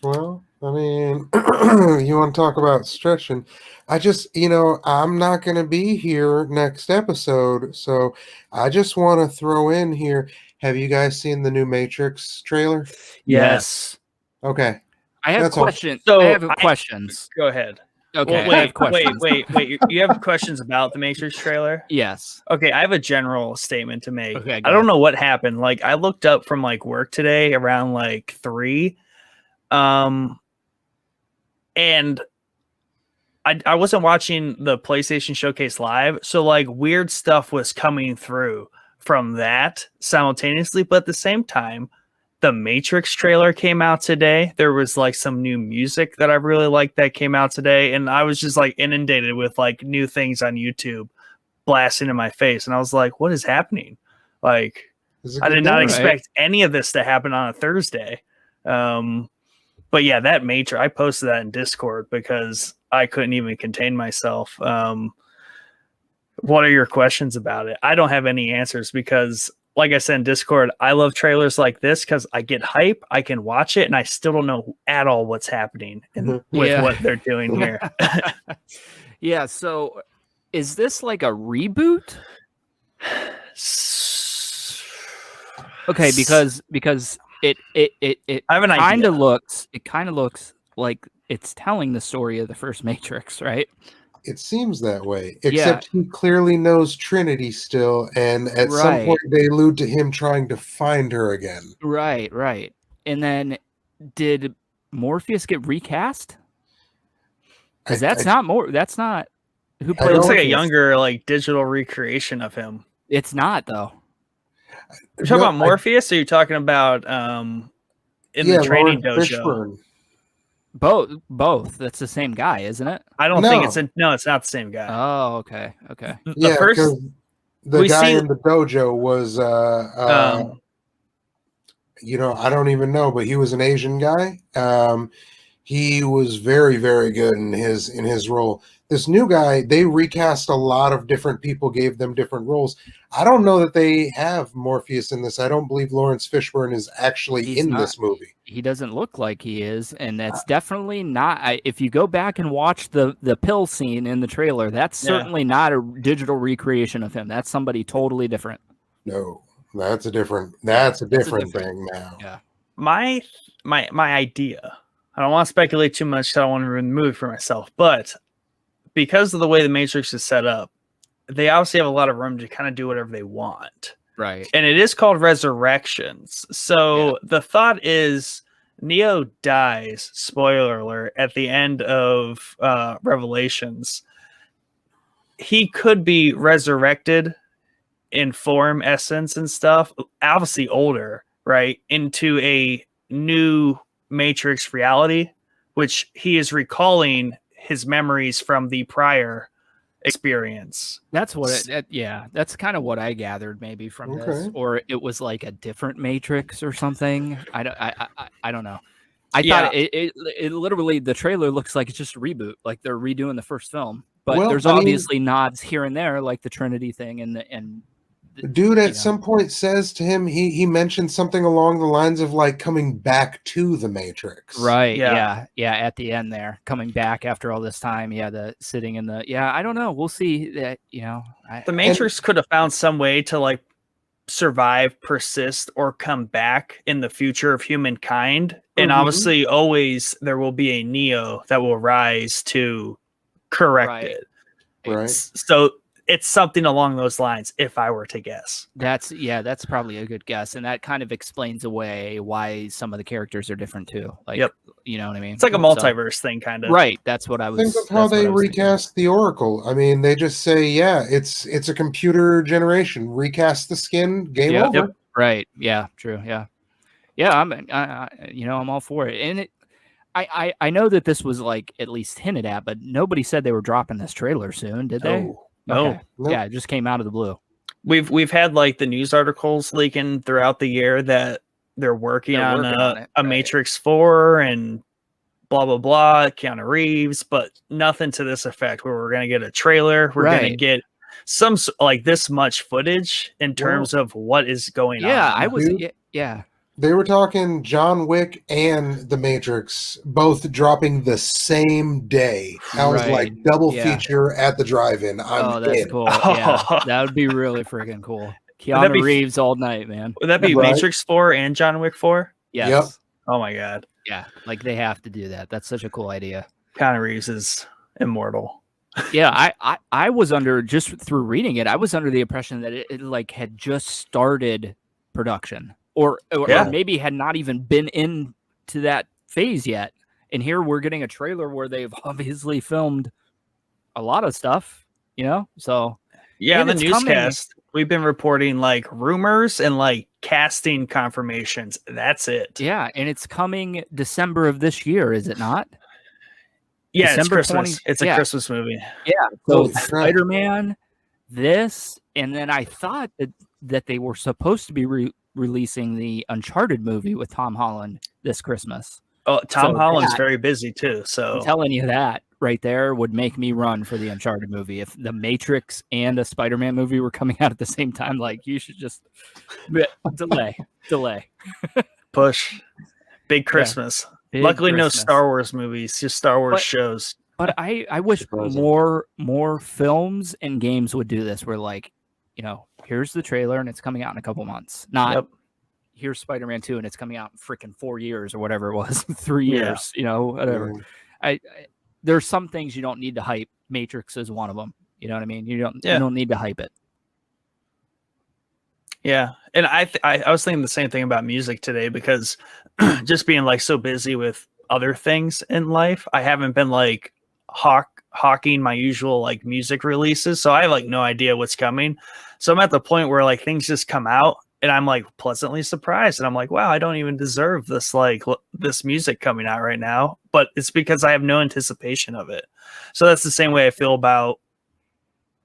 Well, I mean, you want to talk about stretching? I'm not going to be here next episode, so I just want to throw in here. Have you guys seen the new Matrix trailer? Yes. Okay, I have that's all. questions. So I have questions. Go ahead. Okay, Well, I have wait. questions. You have questions about the Matrix trailer? Yes. Okay, I have a general statement to make. Okay, I go don't ahead. know what happened. Like, I looked up from like work today around like 3, and I wasn't watching the PlayStation Showcase live, so like weird stuff was coming through from that simultaneously. But at the same time, the Matrix trailer came out today. There was like some new music that I really liked that came out today, and I was just like inundated with like new things on YouTube blasting in my face, and I was like, "What is happening?" Like, I did not expect any of this to happen on a Thursday. But yeah, that Matrix, I posted that in Discord because I couldn't even contain myself. What are your questions about it? I don't have any answers because, like I said in Discord, I love trailers like this because I get hype, I can watch it, and I still don't know at all what's happening with what they're doing here. Yeah, so is this like a reboot? Okay, because it I have an kind idea. of looks like it's telling the story of the first Matrix, right? It seems that way, except he clearly knows Trinity still, and at some point they allude to him trying to find her again. Right. And then did Morpheus get recast? Because that's not who played. It looks like a younger, like digital recreation of him. It's not though. You're talking about Morpheus, or you're talking about in the training dojo? Fishburne. Both. That's the same guy, isn't it? I don't think it's it's not the same guy. Oh, okay. The first the guy in the dojo was I don't even know, but he was an Asian guy. He was very, very good in his role. This new guy, they recast a lot of different people, gave them different roles. I don't know that they have Morpheus in this. I don't believe Lawrence Fishburne is actually in this movie. He doesn't look like he is, and that's definitely not. If you go back and watch the pill scene in the trailer, that's certainly not a digital recreation of him. That's somebody totally different. No, that's a different thing now. Yeah. My idea. I don't want to speculate too much. I don't want to ruin the movie for myself, but because of the way the Matrix is set up, they obviously have a lot of room to kind of do whatever they want. Right. And it is called Resurrections. So the thought is Neo dies, spoiler alert, at the end of Revelations. He could be resurrected in form, essence, and stuff, obviously older, right, into a new Matrix reality, which he is recalling his memories from the prior experience. That's what that's kind of what I gathered maybe from this, or it was like a different Matrix or something. I don't know. I thought it literally, the trailer looks like it's just a reboot, like they're redoing the first film, but there's obviously nods here and there, like the Trinity thing and the dude at some point says to him, he mentioned something along the lines of like coming back to the Matrix. Right. Yeah. At the end there, coming back after all this time. Yeah. The sitting in the, I don't know. We'll see that, the Matrix could have found some way to like survive, persist, or come back in the future of humankind. And obviously always there will be a Neo that will rise to correct it. Right. So it's something along those lines, if I were to guess. That's probably a good guess, and that kind of explains away why some of the characters are different too. Like, you know what I mean? It's like a multiverse thing, kind of. Right. That's what I was. Think of how they recast the Oracle. I mean, they just say, it's a computer generation. Recast the skin, game over. Yep. Right. Yeah. True. Yeah. I'm all for it, and I know that this was like at least hinted at, but nobody said they were dropping this trailer soon, did they? No. Okay. Yeah, it just came out of the blue. We've had like the news articles leaking throughout the year that they're working on a Matrix 4 and blah blah blah, Keanu Reeves, but nothing to this effect where we're going to get a trailer, we're going to get some like this much footage in terms of what is going on. Yeah, They were talking John Wick and The Matrix both dropping the same day. I was like, double feature at the drive-in. That's cool. Yeah, that would be really freaking cool. Keanu Reeves all night, man. Would that be Matrix 4 and John Wick 4? Yes. Yep. Oh my god. Yeah, like they have to do that. That's such a cool idea. Keanu Reeves is immortal. Yeah, I was under, just through reading it, I was under the impression that it like had just started production, or maybe had not even been into that phase yet. And here we're getting a trailer where they've obviously filmed a lot of stuff, you know? So yeah, the newscast, we've been reporting like rumors and like casting confirmations. That's it. Yeah, and it's coming December of this year, is it not? Yeah, December, it's Christmas. It's a Christmas movie. Yeah, so Spider-Man, this, and then I thought that they were supposed to be releasing the Uncharted movie with Tom Holland this Christmas. Oh, Tom Holland's very busy too. So I'm telling you, that right there would make me run for the Uncharted movie. If the Matrix and a Spider-Man movie were coming out at the same time, like, you should just delay. Push. Big Christmas. Yeah. Luckily, no Star Wars movies, just Star Wars shows. But I wish more films and games would do this. Where, like, you know, here's the trailer and it's coming out in a couple months. Not here's Spider-Man 2 and it's coming out in freaking 4 years or whatever it was, 3 years. You know, whatever. There's some things you don't need to hype. Matrix is one of them. You know what I mean? You don't need to hype it. Yeah, and I was thinking the same thing about music today, because just being like so busy with other things in life, I haven't been like hawking my usual like music releases, so I have like no idea what's coming. So I'm at the point where like things just come out and I'm like pleasantly surprised, and I'm like, wow, I don't even deserve this this music coming out right now, but it's because I have no anticipation of it. So that's the same way I feel about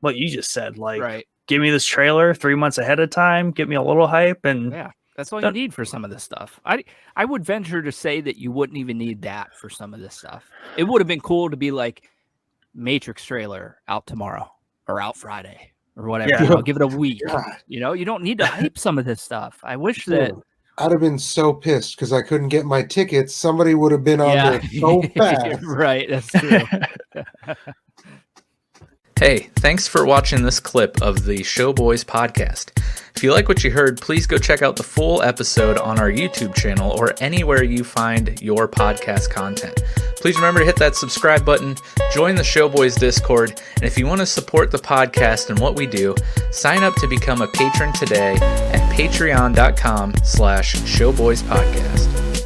what you just said, like give me this trailer 3 months ahead of time, get me a little hype, and that's all you need for some of this stuff. I would venture to say that you wouldn't even need that for some of this stuff. It would have been cool to be like, Matrix trailer out tomorrow or out Friday or whatever. Yeah. You know, give it a week. God. You know, you don't need to hype some of this stuff. I wish that I'd have been so pissed because I couldn't get my tickets. Somebody would have been on there so fast. Right, that's true. Hey, thanks for watching this clip of the Showboys podcast. If you like what you heard, please go check out the full episode on our YouTube channel or anywhere you find your podcast content. Please remember to hit that subscribe button, join the Showboys Discord, and if you want to support the podcast and what we do, sign up to become a patron today at patreon.com/showboyspodcast.